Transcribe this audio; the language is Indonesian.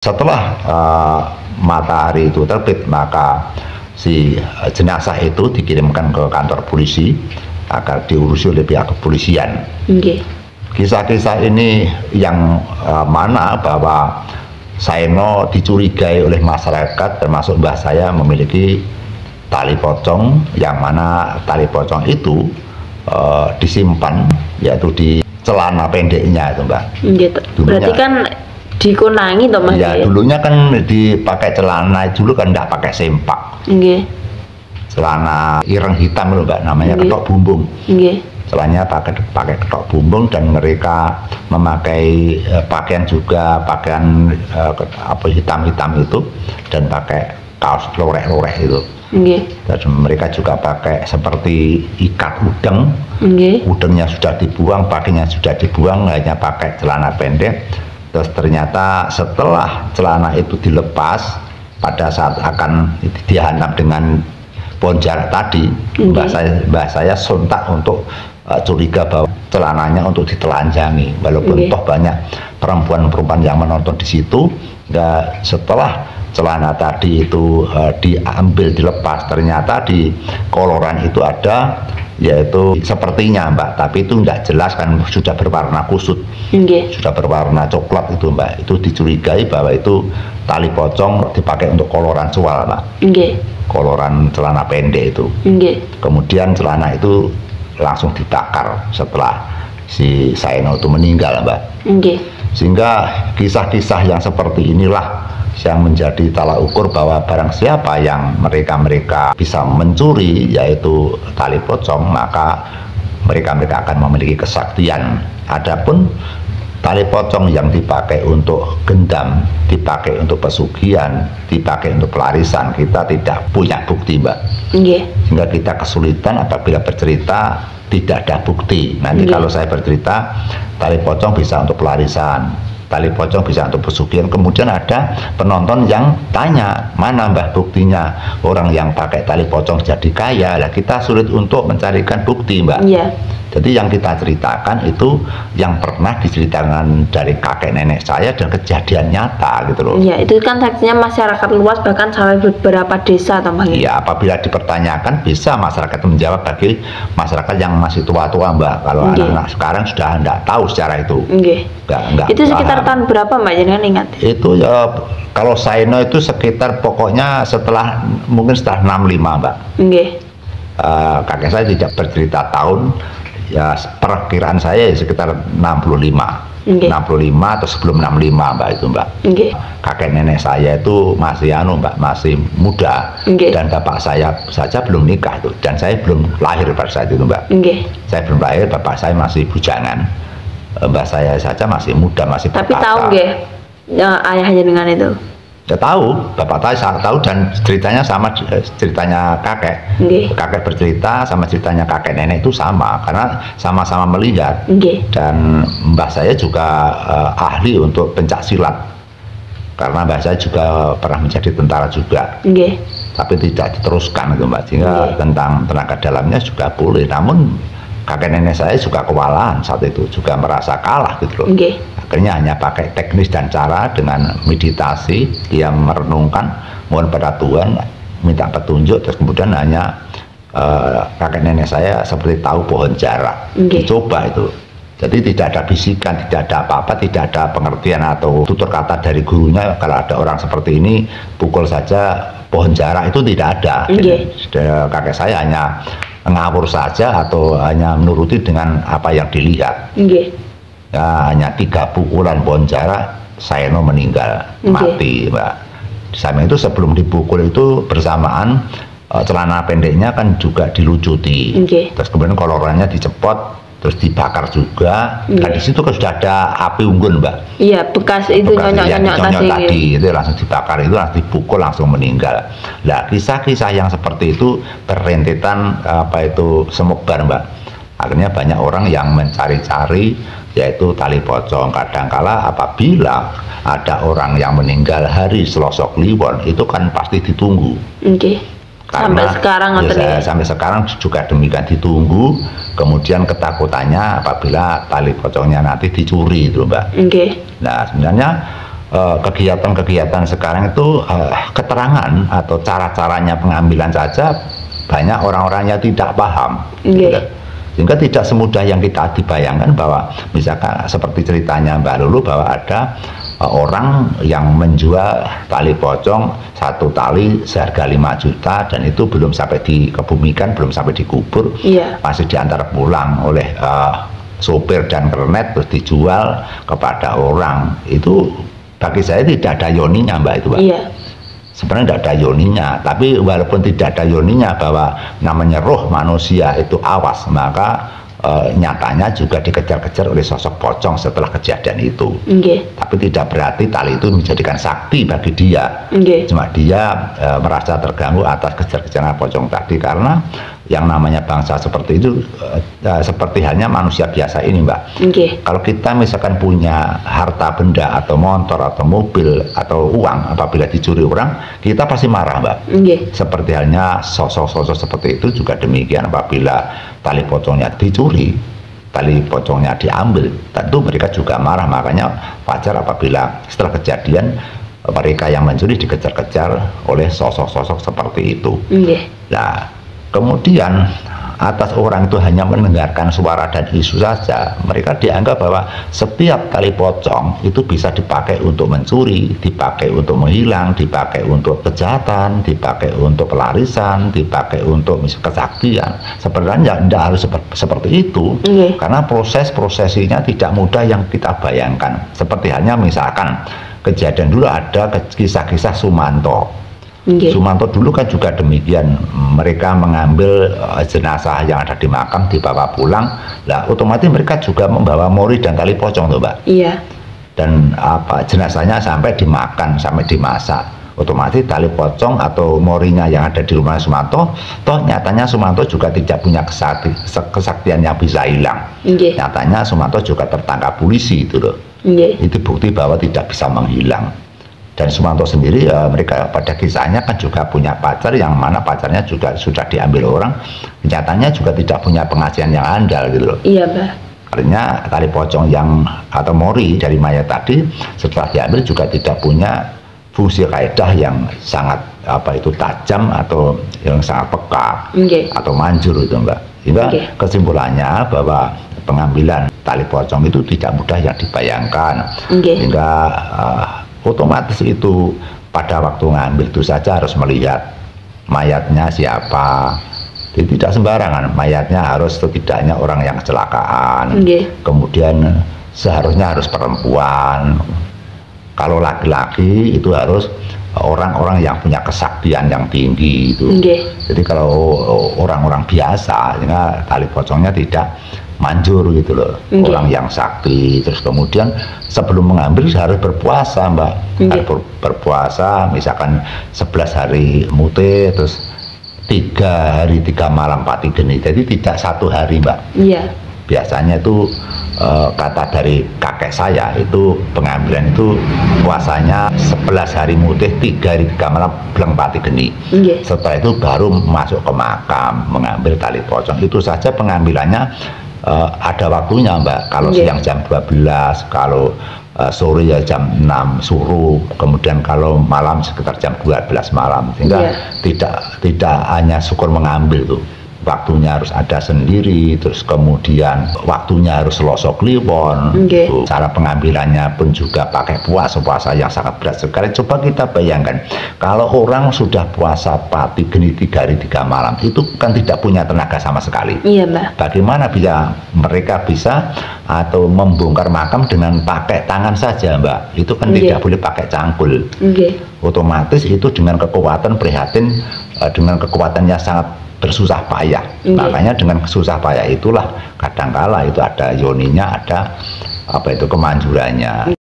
Setelah matahari itu terbit, maka si jenazah itu dikirimkan ke kantor polisi agar diurusi oleh pihak kepolisian. Kisah-kisah ini yang mana bahwa Saeno dicurigai oleh masyarakat, termasuk mbah saya memiliki tali pocong, yang mana tali pocong itu disimpan yaitu di celana pendeknya itu, Mbak. Berarti kan dikunangi toh, Mas? Ya, dulunya kan dipakai celana dulu kan enggak pakai sempak. Celana ireng hitam loh, Mbak, namanya ketok bumbung. Celananya pakai ketok bumbung, dan mereka memakai pakaian juga pakaian hitam-hitam itu, dan pakai kaos lorek-lorek itu. Dan mereka juga pakai seperti ikat udeng. Udengnya sudah dibuang, pakainya sudah dibuang, hanya pakai celana pendek. Terus ternyata setelah celana itu dilepas, pada saat akan dihantam dengan pohon jarak tadi, mbah saya sontak untuk curiga bahwa celananya untuk ditelanjangi, walaupun toh banyak perempuan-perempuan yang menonton di situ. Setelah celana tadi itu diambil, dilepas, ternyata di koloran itu ada, yaitu sepertinya, Mbak, tapi itu nggak jelas kan, sudah berwarna kusut, sudah berwarna coklat itu, Mbak. Itu dicurigai bahwa itu tali pocong dipakai untuk koloran sual, Mbak. Koloran celana pendek itu. Kemudian celana itu langsung dibakar setelah si Saeno itu meninggal, Mbak. Sehingga kisah-kisah yang seperti inilah yang menjadi tolak ukur bahwa barang siapa yang mereka bisa mencuri yaitu tali pocong, maka mereka akan memiliki kesaktian. Adapun tali pocong yang dipakai untuk gendam, dipakai untuk pesugihan, dipakai untuk pelarisan, kita tidak punya bukti, Mbak. Sehingga kita kesulitan apabila bercerita tidak ada bukti. Nanti kalau saya bercerita tali pocong bisa untuk pelarisan, tali pocong bisa untuk pesugihan, kemudian ada penonton yang tanya, mana Mbah buktinya orang yang pakai tali pocong jadi kaya? Lah, kita sulit untuk mencarikan bukti, Mbak. Jadi yang kita ceritakan itu yang pernah diceritakan dari kakek nenek saya dan kejadian nyata gitu loh. Iya, itu kan saksinya masyarakat luas, bahkan sampai beberapa desa, teman. Iya, apabila dipertanyakan bisa masyarakat menjawab, bagi masyarakat yang masih tua-tua, Mbak. Kalau anak-anak sekarang sudah enggak tahu secara itu. Enggak itu sekitar tahun berapa, Mbak, jangan ingat? Itu ya, kalau Saeno itu sekitar pokoknya mungkin setelah 65, Mbak. Kakek saya tidak bercerita tahun, ya perkiraan saya sekitar 65. 65 atau sebelum 65, Mbak, itu, Mbak. Kakek nenek saya itu masih Mbak, masih muda, dan bapak saya saja belum nikah tuh, dan saya belum lahir pada saat itu, Mbak. Saya belum lahir, bapak saya masih bujangan, mbak saya saja masih muda, masih tapi tahu nggih ayahnya dengan itu? Ya tahu, bapak saya tahu, dan ceritanya sama ceritanya kakek. Kakek bercerita sama ceritanya kakek nenek itu sama, karena sama-sama melihat. Dan mbah saya juga ahli untuk pencak silat, karena mbah saya juga pernah menjadi tentara juga. Tapi tidak diteruskan itu, Mbak, sehingga tentang tenaga dalamnya juga boleh. Namun kakek nenek saya juga kewalahan saat itu, juga merasa kalah gitu loh. Akhirnya hanya pakai teknis dan cara dengan meditasi, dia merenungkan, mohon pada Tuhan, minta petunjuk, terus kemudian hanya kakek nenek saya seperti tahu pohon jarak. Dicoba itu. Jadi tidak ada bisikan, tidak ada apa-apa, tidak ada pengertian atau tutur kata dari gurunya kalau ada orang seperti ini pukul saja pohon jarak, itu tidak ada. Kakek saya hanya ngawur saja atau hanya menuruti dengan apa yang dilihat. Ya, hanya 3 pukulan pohon jarak, Saeno meninggal, mati, Mbak. Di samping itu sebelum dipukul itu bersamaan celana pendeknya kan juga dilucuti, terus kemudian kolorannya dicepot, terus dibakar juga. Dan di situ kan sudah ada api unggun, Mbak. Iya, bekas itu nyonyok tadi itu langsung dibakar, itu langsung dipukul, langsung meninggal. Nah, kisah-kisah yang seperti itu berentetan semebar, Mbak. Akhirnya banyak orang yang mencari-cari yaitu tali pocong. Kadangkala apabila ada orang yang meninggal hari Selasa Kliwon, itu kan pasti ditunggu. Karena sampai sekarang juga demikian, ditunggu. Kemudian ketakutannya apabila tali pocongnya nanti dicuri itu, Mbak. Nah, sebenarnya kegiatan-kegiatan sekarang itu keterangan atau cara-caranya pengambilan saja banyak orang-orang yang tidak paham. Gitu kan. Sehingga tidak semudah yang kita dibayangkan bahwa misalkan seperti ceritanya Mbak Lulu bahwa ada orang yang menjual tali pocong satu tali seharga 5 juta dan itu belum sampai dikebumikan, belum sampai dikubur, masih diantar pulang oleh sopir dan kernet terus dijual kepada orang. Itu bagi saya tidak ada yoninya Mbak itu Mbak. Sebenarnya tidak ada yoninya, tapi walaupun tidak ada yoninya bahwa namanya roh manusia itu awas, maka nyatanya juga dikejar-kejar oleh sosok pocong setelah kejadian itu. Tapi tidak berarti tali itu menjadikan sakti bagi dia. Cuma dia merasa terganggu atas kejar-kejaran pocong tadi, karena yang namanya bangsa seperti itu seperti halnya manusia biasa ini Mbak. Kalau kita misalkan punya harta benda atau motor atau mobil atau uang apabila dicuri orang, kita pasti marah Mbak. Seperti halnya sosok-sosok seperti itu juga demikian, apabila tali pocongnya dicuri, tali pocongnya diambil, tentu mereka juga marah. Makanya wajar apabila setelah kejadian mereka yang mencuri dikejar-kejar oleh sosok-sosok seperti itu. Nah, kemudian atas orang itu hanya mendengarkan suara dan isu saja, mereka dianggap bahwa setiap tali pocong itu bisa dipakai untuk mencuri, dipakai untuk menghilang, dipakai untuk kejahatan, dipakai untuk pelarisan, dipakai untuk kesaktian. Sebenarnya tidak harus seperti itu, karena prosesinya tidak mudah yang kita bayangkan. Seperti halnya misalkan kejadian dulu ada kisah-kisah Sumanto. Sumanto dulu kan juga demikian, mereka mengambil jenazah yang ada di makam dibawa pulang, lah otomatis mereka juga membawa mori dan tali pocong tuh Mbak. Dan jenazahnya sampai dimakan, sampai dimasak, otomatis tali pocong atau morinya yang ada di rumah Sumanto, toh nyatanya Sumanto juga tidak punya kesaktian yang bisa hilang. Nyatanya Sumanto juga tertangkap polisi itu loh. Itu bukti bahwa tidak bisa menghilang. Dan Sumanto sendiri mereka pada kisahnya kan juga punya pacar, yang mana pacarnya juga sudah diambil orang, nyatanya juga tidak punya pengajian yang andal gitu loh. Mbak. Artinya tali pocong yang atau mori dari mayat tadi setelah diambil juga tidak punya fungsi kaidah yang sangat tajam atau yang sangat peka atau manjur itu Mbak. Sehingga kesimpulannya bahwa pengambilan tali pocong itu tidak mudah yang dibayangkan. Sehingga otomatis itu pada waktu ngambil itu saja harus melihat mayatnya siapa. Jadi tidak sembarangan, mayatnya harus setidaknya orang yang kecelakaan. Kemudian seharusnya harus perempuan. Kalau laki-laki itu harus orang-orang yang punya kesaktian yang tinggi itu. Jadi kalau orang-orang biasa, sehingga tali pocongnya tidak manjur gitu loh, orang yang sakti. Terus kemudian sebelum mengambil harus berpuasa Mbak, harus berpuasa misalkan 11 hari mute, terus 3 hari 3 malam pati geni, jadi tidak 1 hari Mbak. Biasanya itu kata dari kakek saya itu pengambilan itu puasanya 11 hari mutih 3 hari 3 malam beleng pati geni. Setelah itu baru masuk ke makam mengambil tali pocong. Itu saja pengambilannya ada waktunya Mbak. Kalau siang jam 12, kalau sore ya jam 6 suruh, kemudian kalau malam sekitar jam 12 malam. Sehingga tidak hanya syukur mengambil tuh, waktunya harus ada sendiri, terus kemudian waktunya harus selosok kliwon. Cara pengambilannya pun juga pakai puasa yang sangat berat sekali. Coba kita bayangkan kalau orang sudah puasa pati geni 3 hari 3 malam, itu kan tidak punya tenaga sama sekali. Bagaimana mereka bisa atau membongkar makam dengan pakai tangan saja Mbak? Itu kan tidak boleh pakai cangkul. Otomatis itu dengan kekuatan prihatin, dengan kekuatan yang sangat bersusah payah. Makanya dengan susah payah itulah kadangkala itu ada yoninya, ada kemanjurannya.